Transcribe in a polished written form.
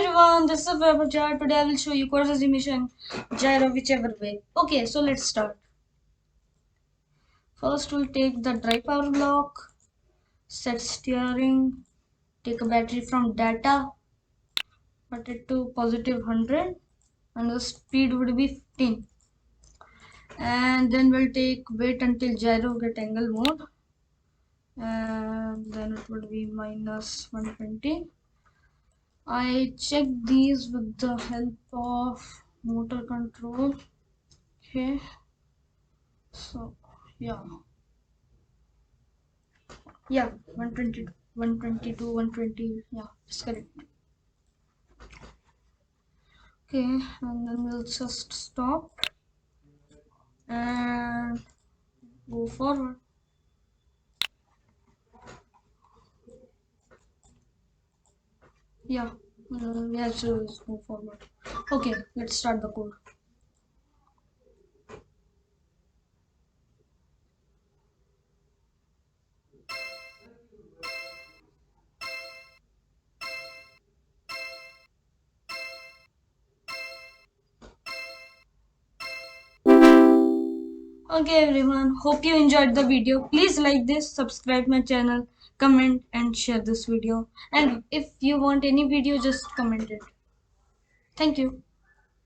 everyone, this is Jar. Today I will show you courses emission gyro whichever way. Okay, so let's start. First we'll take the dry power block, set steering, take a battery from data, put it to positive 100 and the speed would be 15. And then we'll take wait until gyro get angle mode and then it would be minus 120. I checked these with the help of motor control. Okay, so yeah, 120, 122, 120, yeah, it's correct. Okay, and then we'll just stop and go forward. Yeah, we have to go forward. Okay, let's start the code. Okay everyone, hope you enjoyed the video. Please like this, subscribe my channel, comment and share this video. And if you want any video, just comment it. Thank you.